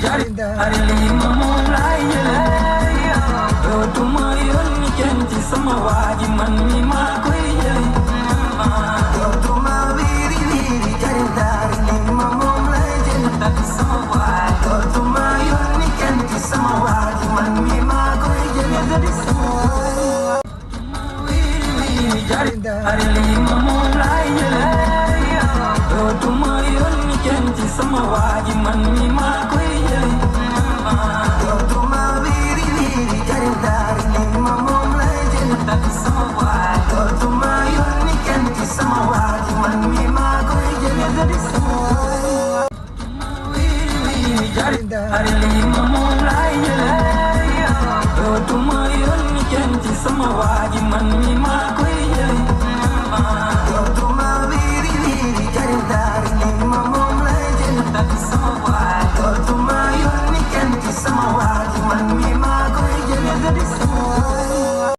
Jëli moom laay jëli dootuma yónni kenn ci sama waa ji man mi maa koy jëli dootuma wiiri wiiri jëli moom laay jëli sama waa dootuma yónni kenn ci sama waa ji man mi maa koy jëli sama waa wiiri wiiri jëli moom laay jëli dootuma yónni kenn ci sama waa ji man mi maa koy jëli dootuma wiiri wiiri jëli moom laay jëli sama waa dootuma yónni kenn ci sama waa ji man mi maa koy jëli sama waa wiiri wiiri jëli